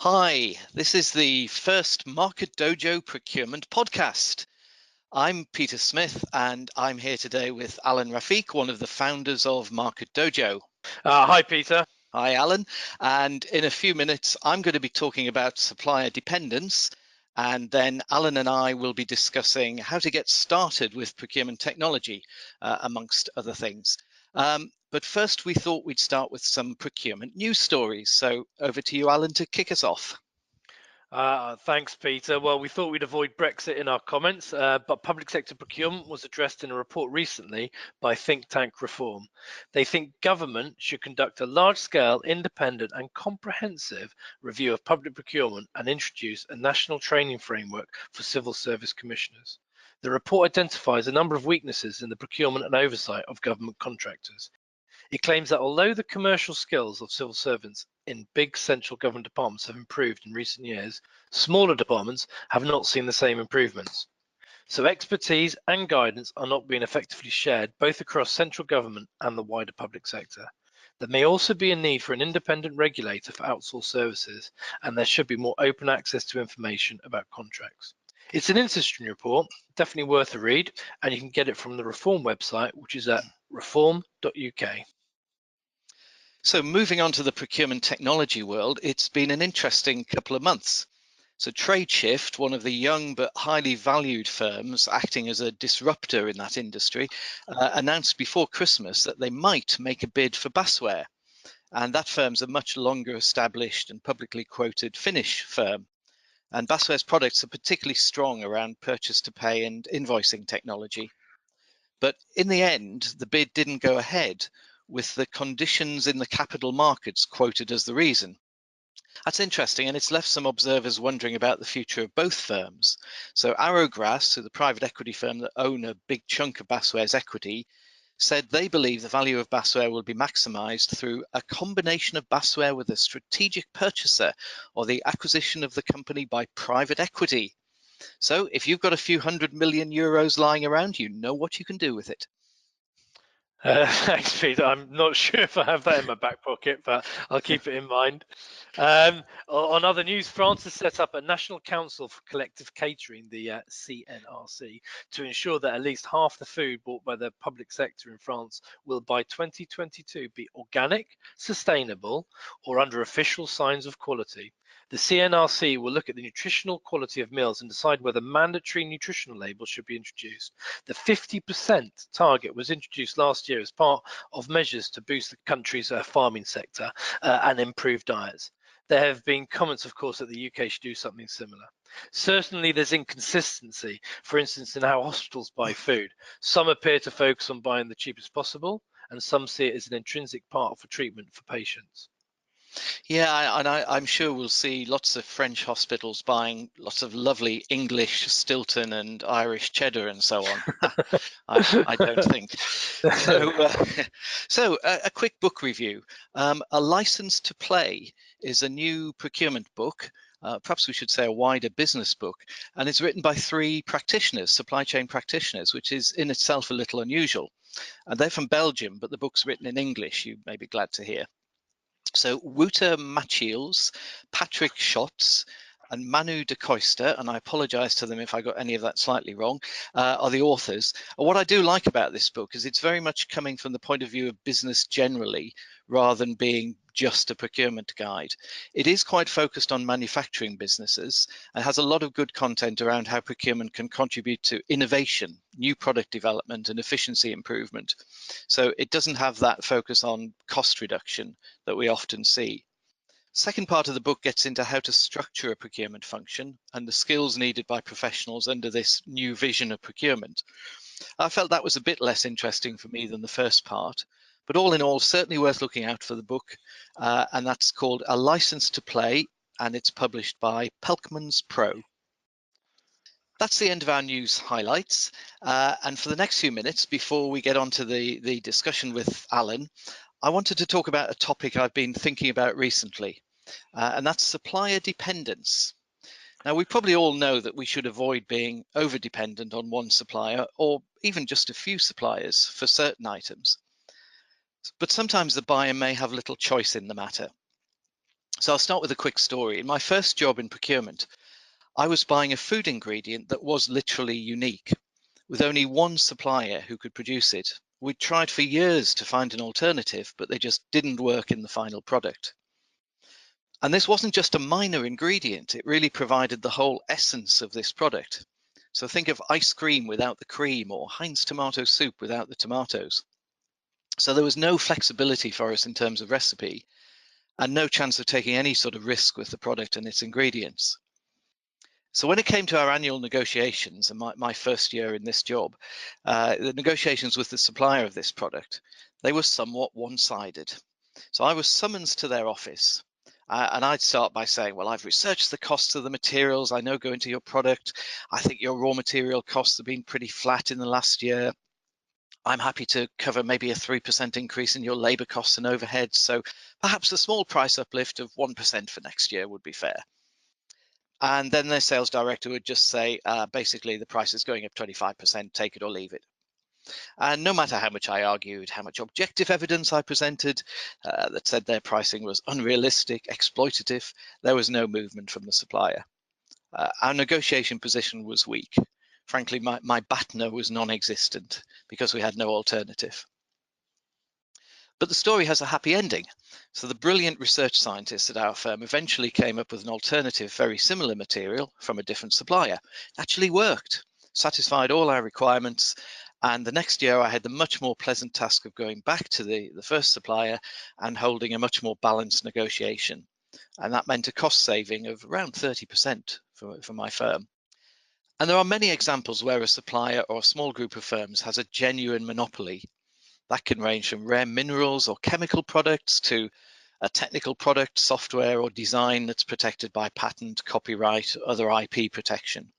Hi, this is the first Market Dojo procurement podcast. I'm Peter Smith and I'm here today with Alun Rafique, one of the founders of Market Dojo. Hi, Peter. Hi, Alun. And in a few minutes, I'm going to be talking about supplier dependence. And then Alun and I will be discussing how to get started with procurement technology, amongst other things. But first, we thought we'd start with some procurement news stories. So over to you, Alun, to kick us off. Thanks, Peter. Well, we thought we'd avoid Brexit in our comments, but public sector procurement was addressed in a report recently by think tank Reform. They think government should conduct a large-scale, independent and comprehensive review of public procurement and introduce a national training framework for civil service commissioners. The report identifies a number of weaknesses in the procurement and oversight of government contractors. It claims that although the commercial skills of civil servants in big central government departments have improved in recent years, smaller departments have not seen the same improvements. So expertise and guidance are not being effectively shared both across central government and the wider public sector. There may also be a need for an independent regulator for outsourced services, and there should be more open access to information about contracts. It's an interesting report, definitely worth a read, and you can get it from the Reform website, which is at reform.uk. So moving on to the procurement technology world, it's been an interesting couple of months. So TradeShift, one of the young but highly valued firms acting as a disruptor in that industry, announced before Christmas that they might make a bid for Basware. And that firm's a much longer established and publicly quoted Finnish firm. And Basware's products are particularly strong around purchase to pay and invoicing technology. But in the end, the bid didn't go ahead, with the conditions in the capital markets quoted as the reason. That's interesting, and it's left some observers wondering about the future of both firms. So Arrowgrass, the private equity firm that own a big chunk of Basware's equity, said they believe the value of Basware will be maximized through a combination of Basware with a strategic purchaser or the acquisition of the company by private equity. So if you've got a few €100 million lying around, you know what you can do with it. Thanks, Peter. I'm not sure if I have that in my back pocket, but I'll keep it in mind. On other news, France has set up a National Council for Collective Catering, the CNRC, to ensure that at least half the food bought by the public sector in France will by 2022 be organic, sustainable, or under official signs of quality. The CNRC will look at the nutritional quality of meals and decide whether mandatory nutritional labels should be introduced. The 50% target was introduced last year as part of measures to boost the country's farming sector and improve diets. There have been comments, of course, that the UK should do something similar. Certainly, there's inconsistency, for instance, in how hospitals buy food. Some appear to focus on buying the cheapest possible, and some see it as an intrinsic part of a treatment for patients. Yeah, and I'm sure we'll see lots of French hospitals buying lots of lovely English Stilton and Irish cheddar and so on. I don't think. So a quick book review. A License to Play is a new procurement book. Perhaps we should say a wider business book, and it's written by 3 practitioners, supply chain practitioners, which is in itself a little unusual. And they're from Belgium, but the book's written in English, you may be glad to hear. So Wouter Machiels, Patrick Schotts, and Manu de Koister, and I apologize to them if I got any of that slightly wrong, are the authors. And what I do like about this book is it's very much coming from the point of view of business generally, rather than being just a procurement guide. It is quite focused on manufacturing businesses and has a lot of good content around how procurement can contribute to innovation, new product development, and efficiency improvement. So it doesn't have that focus on cost reduction that we often see. Second part of the book gets into how to structure a procurement function and the skills needed by professionals under this new vision of procurement. I felt that was a bit less interesting for me than the first part, but all in all, certainly worth looking out for the book, and that's called A License to Play, and it's published by Pelkman's Pro. That's the end of our news highlights, and for the next few minutes, before we get on to the discussion with Alun, I wanted to talk about a topic I've been thinking about recently, and that's supplier dependence. Now, we probably all know that we should avoid being over-dependent on one supplier or even just a few suppliers for certain items. But sometimes the buyer may have little choice in the matter. So I'll start with a quick story. In my first job in procurement, I was buying a food ingredient that was literally unique, with only one supplier who could produce it. We'd tried for years to find an alternative, but they just didn't work in the final product. And this wasn't just a minor ingredient, it really provided the whole essence of this product. So think of ice cream without the cream, or Heinz tomato soup without the tomatoes. So there was no flexibility for us in terms of recipe, and no chance of taking any sort of risk with the product and its ingredients. So when it came to our annual negotiations, and my first year in this job, the negotiations with the supplier of this product, they were somewhat one-sided. So I was summoned to their office, and I'd start by saying, well, I've researched the costs of the materials I know go into your product. I think your raw material costs have been pretty flat in the last year. I'm happy to cover maybe a 3% increase in your labor costs and overheads. So perhaps a small price uplift of 1% for next year would be fair. And then their sales director would just say, basically, the price is going up 25%, take it or leave it. And no matter how much I argued, how much objective evidence I presented that said their pricing was unrealistic, exploitative, there was no movement from the supplier. Our negotiation position was weak. Frankly, my BATNA was non-existent because we had no alternative. But the story has a happy ending. So the brilliant research scientists at our firm eventually came up with an alternative, very similar material from a different supplier. It actually worked, satisfied all our requirements. And the next year I had the much more pleasant task of going back to the first supplier and holding a much more balanced negotiation. And that meant a cost saving of around 30% for my firm. And there are many examples where a supplier or a small group of firms has a genuine monopoly. That can range from rare minerals or chemical products to a technical product, software or design that's protected by patent, copyright, other IP protection.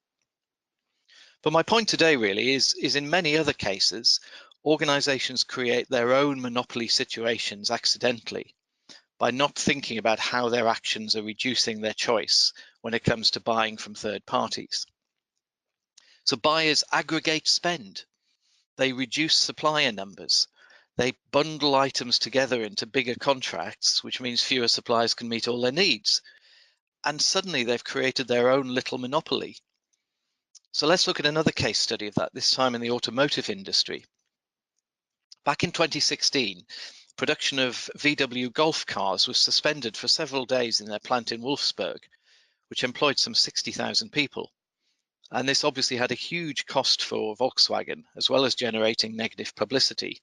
But my point today really is in many other cases, organizations create their own monopoly situations accidentally by not thinking about how their actions are reducing their choice when it comes to buying from third parties. So buyers aggregate spend. They reduce supplier numbers. They bundle items together into bigger contracts, which means fewer suppliers can meet all their needs. And suddenly they've created their own little monopoly. So let's look at another case study of that, this time in the automotive industry. Back in 2016, production of VW Golf cars was suspended for several days in their plant in Wolfsburg, which employed some 60,000 people. And this obviously had a huge cost for Volkswagen, as well as generating negative publicity.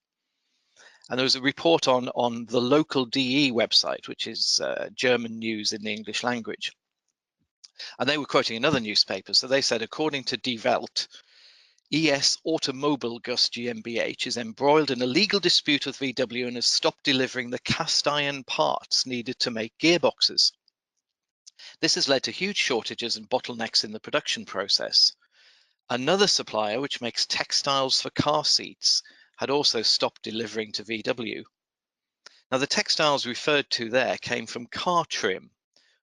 And there was a report on the local DE website, which is German news in the English language. And they were quoting another newspaper. So they said, according to Die Welt, ES Automobilgus GmbH is embroiled in a legal dispute with VW and has stopped delivering the cast iron parts needed to make gearboxes. This has led to huge shortages and bottlenecks in the production process. Another supplier, which makes textiles for car seats, had also stopped delivering to VW. Now, the textiles referred to there came from car trim,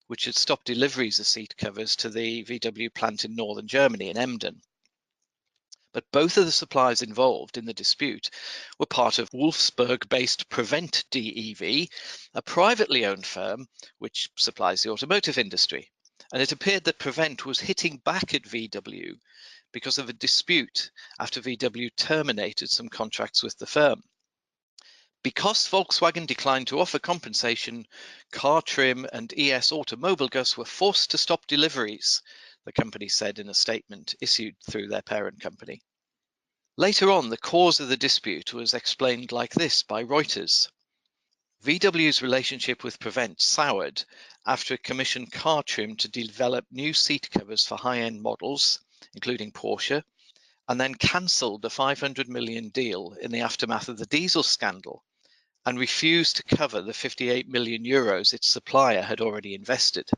which had stopped deliveries of seat covers to the VW plant in northern Germany, in Emden. But both of the suppliers involved in the dispute were part of Wolfsburg-based Prevent DEV, a privately owned firm which supplies the automotive industry. And it appeared that Prevent was hitting back at VW because of a dispute after VW terminated some contracts with the firm. Because Volkswagen declined to offer compensation, Car Trim and ES Automobilgus were forced to stop deliveries, the company said in a statement issued through their parent company. Later on, the cause of the dispute was explained like this by Reuters. VW's relationship with Prevent soured after it commissioned Car Trim to develop new seat covers for high-end models, including Porsche, and then cancelled the 500 million deal in the aftermath of the diesel scandal and refused to cover the 58 million euros its supplier had already invested.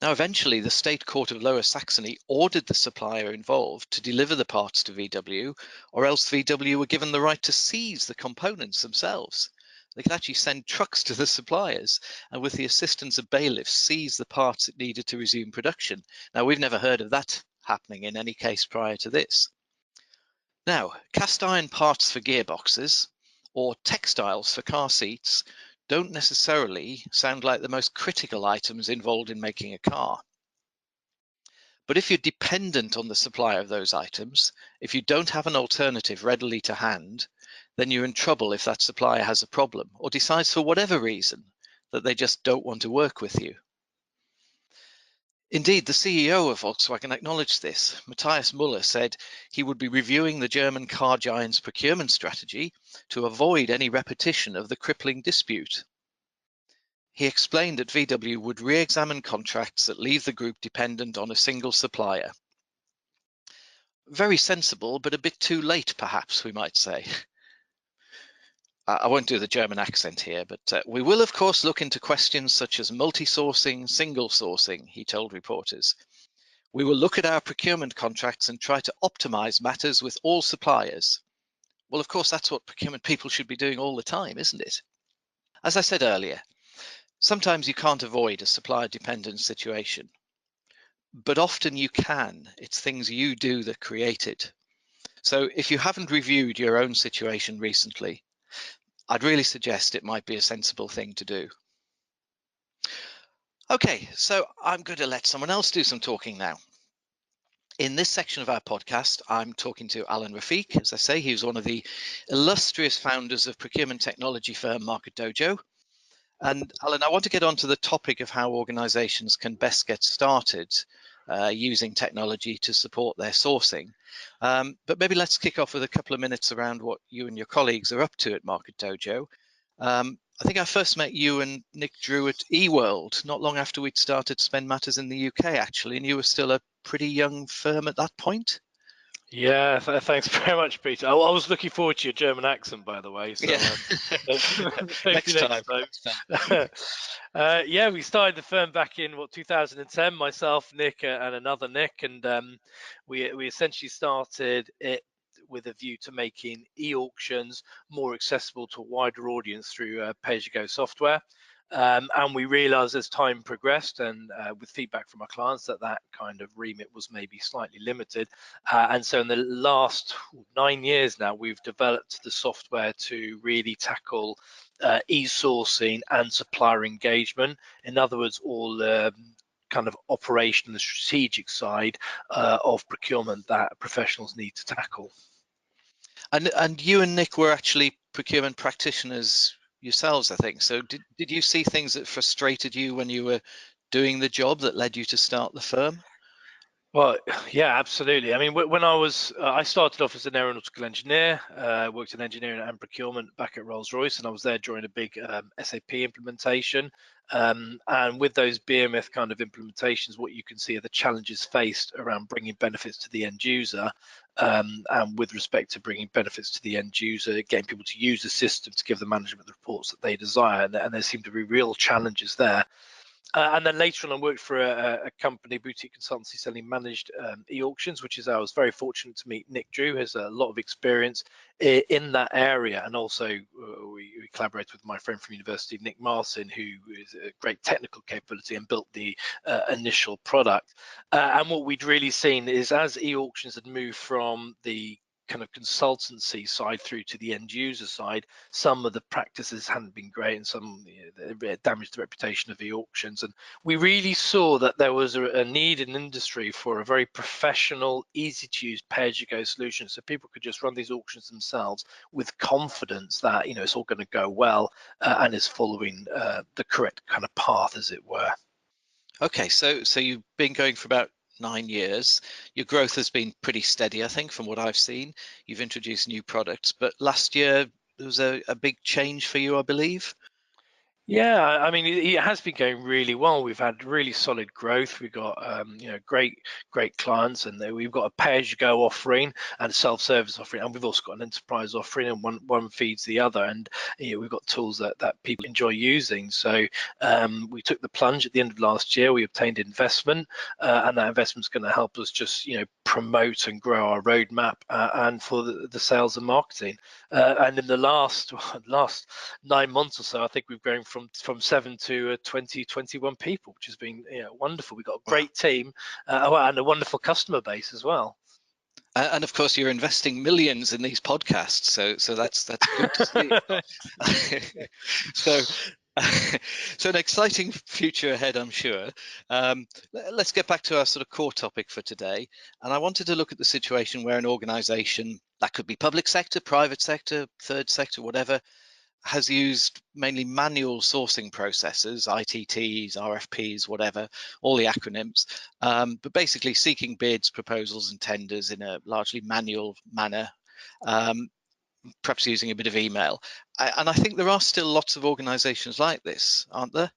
Now, eventually, the State Court of Lower Saxony ordered the supplier involved to deliver the parts to VW, or else VW were given the right to seize the components themselves. They could actually send trucks to the suppliers and, with the assistance of bailiffs, seize the parts it needed to resume production. Now, we've never heard of that happening in any case prior to this. Now, cast iron parts for gearboxes or textiles for car seats don't necessarily sound like the most critical items involved in making a car. But if you're dependent on the supply of those items, if you don't have an alternative readily to hand, then you're in trouble if that supplier has a problem or decides for whatever reason that they just don't want to work with you. Indeed, the CEO of Volkswagen acknowledged this. Matthias Müller said he would be reviewing the German car giant's procurement strategy to avoid any repetition of the crippling dispute. He explained that VW would re-examine contracts that leave the group dependent on a single supplier. Very sensible, but a bit too late, perhaps, we might say. I won't do the German accent here, but we will, of course, look into questions such as multi-sourcing, single sourcing, he told reporters. We will look at our procurement contracts and try to optimize matters with all suppliers. Well, of course, that's what procurement people should be doing all the time, isn't it? As I said earlier, sometimes you can't avoid a supplier dependence situation, but often you can. It's things you do that create it. So if you haven't reviewed your own situation recently, I'd really suggest it might be a sensible thing to do. Okay, so I'm going to let someone else do some talking now. In this section of our podcast, I'm talking to Alun Rafique. As I say, he was one of the illustrious founders of procurement technology firm Market Dojo. And Alun, I want to get on to the topic of how organizations can best get started using technology to support their sourcing. But maybe let's kick off with a couple of minutes around what you and your colleagues are up to at Market Dojo. I think I first met you and Nick Drew at eWorld, not long after we'd started Spend Matters in the UK, actually, and you were still a pretty young firm at that point. Yeah, thanks very much, Peter. I was looking forward to your German accent, by the way. So, Next time. Yeah, we started the firm back in 2010. Myself, Nick, and another Nick, and we essentially started it with a view to making e-auctions more accessible to a wider audience through pay-as-you-go software. And we realized as time progressed and with feedback from our clients that kind of remit was maybe slightly limited. And so in the last 9 years now, we've developed the software to really tackle e-sourcing and supplier engagement. In other words, all kind of operational and strategic side of procurement that professionals need to tackle. And you and Nick were actually procurement practitioners yourselves, I think. So did you see things that frustrated you when you were doing the job that led you to start the firm? Well, yeah, absolutely. I mean, when I started off as an aeronautical engineer, worked in engineering and procurement back at Rolls-Royce, and I was there during a big SAP implementation. And with those BMF kind of implementations, what you can see are the challenges faced around bringing benefits to the end user. And with respect to bringing benefits to the end user, getting people to use the system to give the management the reports that they desire. And there seem to be real challenges there. And then later on, I worked for a company, boutique consultancy, selling managed e-auctions, which is I was very fortunate to meet Nick Drew, who has a lot of experience in that area. And also we collaborated with my friend from university, Nick Martin, who is a great technical capability and built the initial product. And what we'd really seen is as e-auctions had moved from the kind of consultancy side through to the end user side, some of the practices hadn't been great and some damaged the reputation of the auctions. And we really saw that there was a need in industry for a very professional, easy to use pay-as-you-go solution, so people could just run these auctions themselves with confidence that it's all going to go well and is following the correct kind of path, as it were. Okay, so you've been going for about 9 years. Your growth has been pretty steady, I think, from what I've seen. You've introduced new products, but last year there was a big change for you, I believe. Yeah, I mean, it has been going really well. We've had really solid growth. We've got great clients, and we've got a pay-as-you-go offering and a self-service offering, and we've also got an enterprise offering, and one feeds the other. And we've got tools that people enjoy using. So we took the plunge at the end of last year. We obtained investment, and that investment's going to help us just promote and grow our roadmap and for the sales and marketing. And in the last 9 months or so, I think we've grown from 7 to 20, 21 people, which has been wonderful. We've got a great team and a wonderful customer base as well. And of course, you're investing millions in these podcasts, so that's good to see. So, so an exciting future ahead, I'm sure. Let's get back to our sort of core topic for today. And I wanted to look at the situation where an organization, that could be public sector, private sector, third sector, whatever, has used mainly manual sourcing processes, ITTs, RFPs, whatever, all the acronyms, but basically seeking bids, proposals and tenders in a largely manual manner, perhaps using a bit of email. And I think there are still lots of organizations like this, aren't there?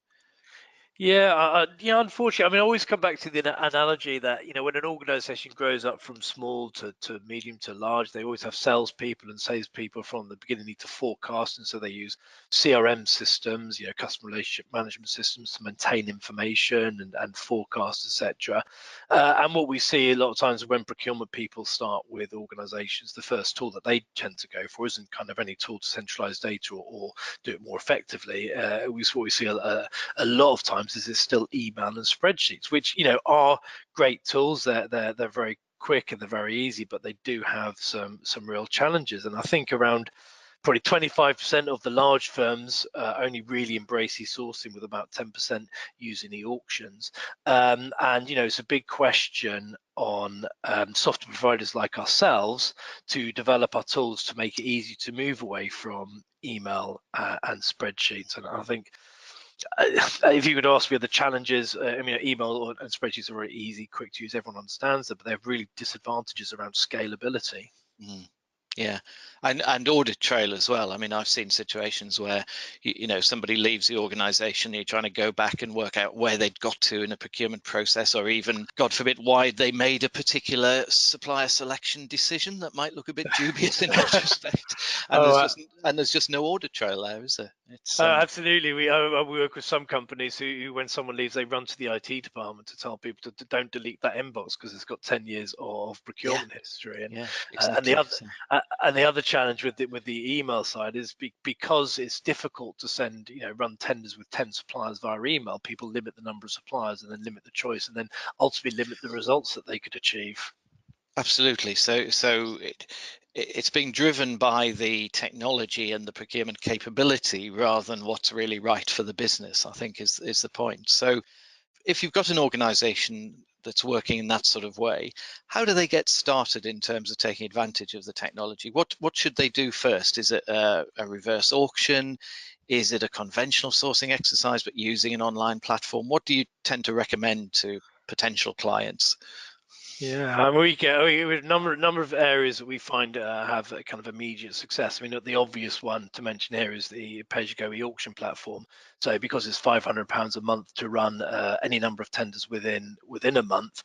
Yeah, unfortunately, I mean, I always come back to the analogy that, when an organization grows up from small to medium to large, they always have salespeople, and salespeople from the beginning need to forecast. And so they use CRM systems, customer relationship management systems to maintain information and forecast, etc. And what we see a lot of times when procurement people start with organizations, the first tool that they tend to go for isn't kind of any tool to centralize data or do it more effectively. We see a lot of times is it's still email and spreadsheets, which are great tools. They're very quick and they're very easy, but they do have some real challenges. And I think around probably 25% of the large firms only really embrace e-sourcing, with about 10% using e-auctions. And it's a big question on software providers like ourselves to develop our tools to make it easy to move away from email and spreadsheets. And I think if you could ask me the challenges, email and spreadsheets are very easy, quick to use, everyone understands them, but they have really disadvantages around scalability. Yeah, and audit trail as well. I mean, I've seen situations where somebody leaves the organization, you're trying to go back and work out where they'd got to in a procurement process, or even, God forbid, why they made a particular supplier selection decision that might look a bit dubious in retrospect. And there's just no audit trail there, is there? It's absolutely. We work with some companies who, when someone leaves, they run to the IT department to tell people to don't delete that inbox because it's got 10 years of procurement history. And exactly. And the other challenge with the email side is because it's difficult to send, run tenders with 10 suppliers via email. People limit the number of suppliers and then limit the choice, and then ultimately limit the results that they could achieve. Absolutely. So it's being driven by the technology and the procurement capability rather than what's really right for the business, I think is the point. So if you've got an organization that's working in that sort of way, how do they get started in terms of taking advantage of the technology? What should they do first? Is it a reverse auction? Is it a conventional sourcing exercise but using an online platform? What do you tend to recommend to potential clients? Yeah, and we get a number of areas that we find have a kind of immediate success. I mean, the obvious one to mention here is the pay-as-you-go e-auction platform. So because it's £500 a month to run any number of tenders within a month,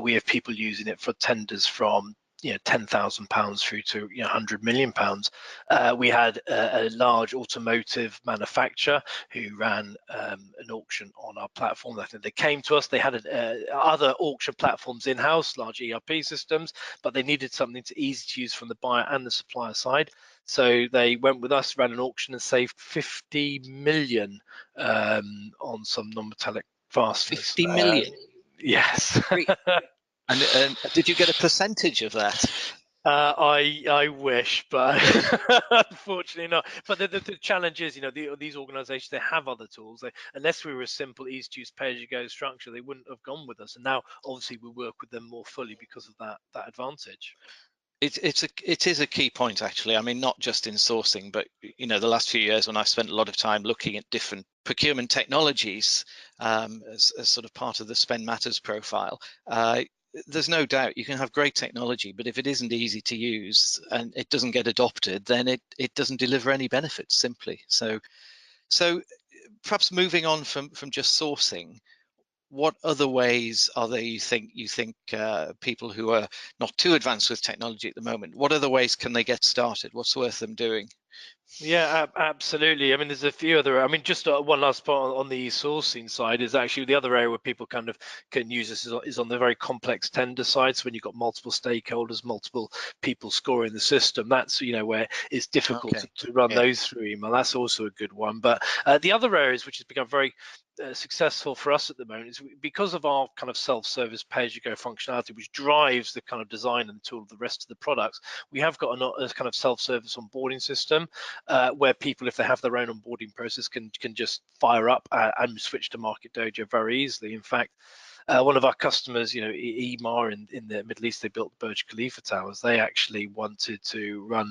we have people using it for tenders from £10,000 through to £100 million. We had a large automotive manufacturer who ran an auction on our platform. I think they came to us. They had other auction platforms in-house, large ERP systems, but they needed something easy to use from the buyer and the supplier side. So they went with us, ran an auction, and saved 50 million on some non-metallic fasteners. 50 million? Yes. And did you get a percentage of that? I wish, but unfortunately not. But the challenge is, these organisations, they have other tools. Unless we were a simple, easy-to-use, pay-as-you-go structure, they wouldn't have gone with us. And now, obviously, we work with them more fully because of that advantage. It is a key point, actually. I mean, not just in sourcing, but the last few years when I've spent a lot of time looking at different procurement technologies as sort of part of the Spend Matters profile, there's no doubt you can have great technology, but if it isn't easy to use and it doesn't get adopted, then it doesn't deliver any benefits, simply. So perhaps moving on from just sourcing, what other ways are there you think people who are not too advanced with technology at the moment, what other ways can they get started? What's worth them doing? Yeah, absolutely. I mean, there's a few other. I mean, just one last part on the sourcing side is actually the other area where people kind of can use this is on the very complex tender side. So when you've got multiple stakeholders, multiple people scoring the system, that's where it's difficult to run those through email. That's also a good one. But the other areas which has become very successful for us at the moment is because of our kind of self-service pay-as-you-go functionality, which drives the kind of design and tool of the rest of the products. We have got a kind of self-service onboarding system where people, if they have their own onboarding process, can just fire up and switch to Market Dojo very easily. In fact, one of our customers, EMA in the Middle East, they built the Burj Khalifa towers. They actually wanted to run,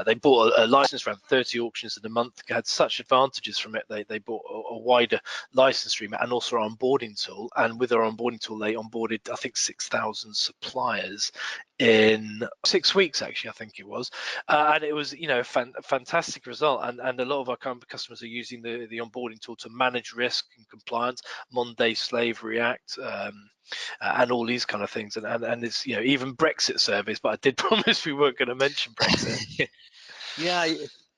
they bought a license, around 30 auctions in a month, had such advantages from it. They bought a wider license stream and also our onboarding tool. And with our onboarding tool, they onboarded, I think, 6,000 suppliers in 6 weeks, actually, I think it was. And it was, a fantastic result. And a lot of our customers are using the onboarding tool to manage risk and compliance, Monday Slavery Act, and all these kind of things, and it's even Brexit surveys. But I did promise we weren't going to mention Brexit. Yeah,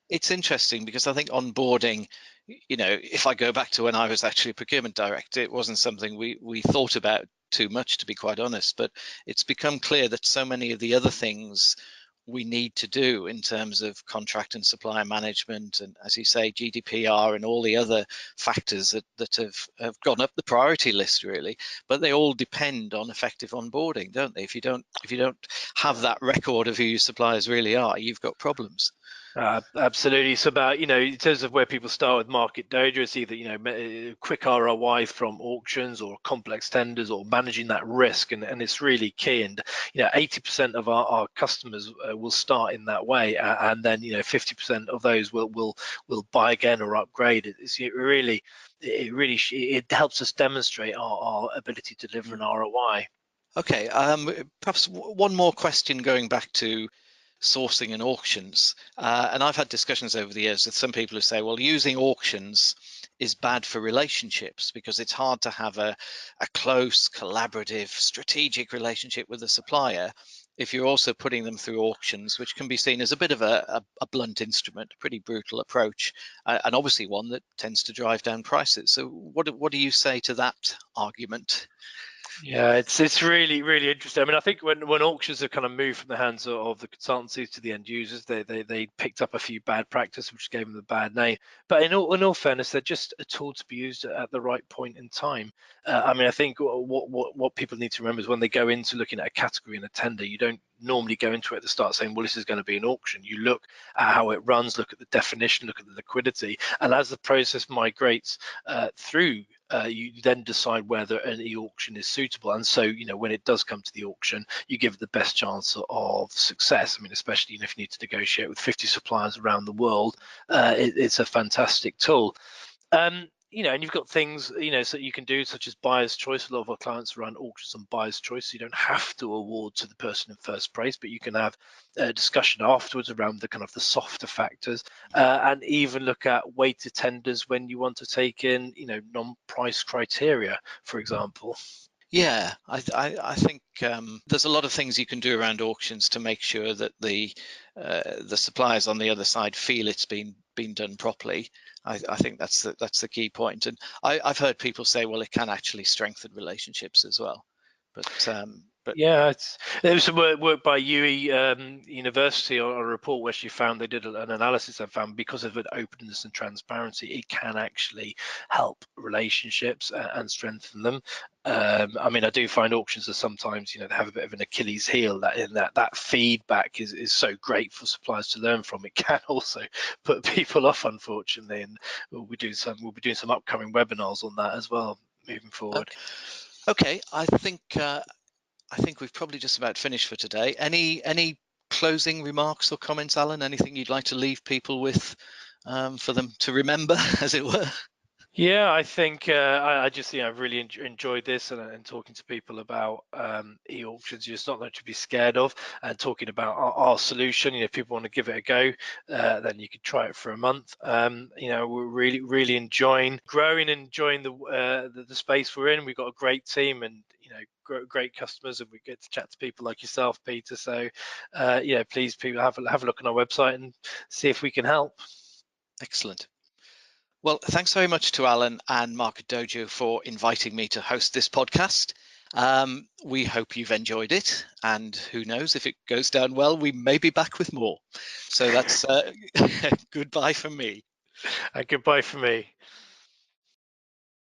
it's interesting because I think onboarding, if I go back to when I was actually a procurement director, it wasn't something we thought about too much, to be quite honest. But it's become clear that so many of the other things we need to do in terms of contract and supplier management, and as you say, GDPR and all the other factors that have gone up the priority list, really, but they all depend on effective onboarding, don't they? If you don't have that record of who your suppliers really are, you've got problems. Absolutely. It's about, in terms of where people start with Market Dojo, it's either, quick ROI from auctions or complex tenders or managing that risk. And it's really key. And, 80% of our customers will start in that way. And then, 50% of those will buy again or upgrade. It helps us demonstrate our ability to deliver an ROI. Okay. Perhaps one more question going back to sourcing and auctions, and I've had discussions over the years with some people who say, well, using auctions is bad for relationships because it's hard to have a close, collaborative, strategic relationship with a supplier if you're also putting them through auctions, which can be seen as a bit of a blunt instrument, a pretty brutal approach, and obviously one that tends to drive down prices. So what do you say to that argument? Yeah, it's really, really interesting. I mean, I think when auctions have kind of moved from the hands of the consultancies to the end users, they picked up a few bad practices, which gave them the bad name. But in all fairness, they're just a tool to be used at the right point in time. I mean, I think what people need to remember is when they go into looking at a category in a tender, you don't normally go into it at the start saying, well, this is going to be an auction. You look at how it runs, look at the definition, look at the liquidity, and as the process migrates through, you then decide whether an e-auction is suitable. And so, when it does come to the auction, you give it the best chance of success. I mean, especially if you need to negotiate with 50 suppliers around the world, it's a fantastic tool. And you've got things, so you can do, such as buyer's choice. A lot of our clients run auctions on buyer's choice. So you don't have to award to the person in first place, but you can have a discussion afterwards around the kind of the softer factors, and even look at weighted tenders when you want to take in, non-price criteria, for example. Yeah, I think there's a lot of things you can do around auctions to make sure that the suppliers on the other side feel it's been done properly. I think that's the key point. And I've heard people say, well, it can actually strengthen relationships as well. But yeah, there was some work by UE University on a report where she found, they did an analysis and found because of an openness and transparency, it can actually help relationships and strengthen them. I mean, I do find auctions are sometimes, they have a bit of an Achilles heel, that feedback is so great for suppliers to learn from. It can also put people off, unfortunately, and we'll be doing some upcoming webinars on that as well moving forward. Okay, I think we've probably just about finished for today. Any closing remarks or comments, Alan? Anything you'd like to leave people with for them to remember, as it were? Yeah, I think I just I've really enjoyed this and talking to people about e-auctions. It's not much to be scared of, and talking about our solution. If people want to give it a go, then you can try it for a month. We're really enjoying growing and enjoying the space we're in. We've got a great team and great customers, and we get to chat to people like yourself, Peter. So please, people, have a look on our website and see if we can help. Excellent. Well, thanks very much to Alan and Market Dojo for inviting me to host this podcast. We hope you've enjoyed it, and who knows, if it goes down well, we may be back with more. So that's goodbye from me. And goodbye from me.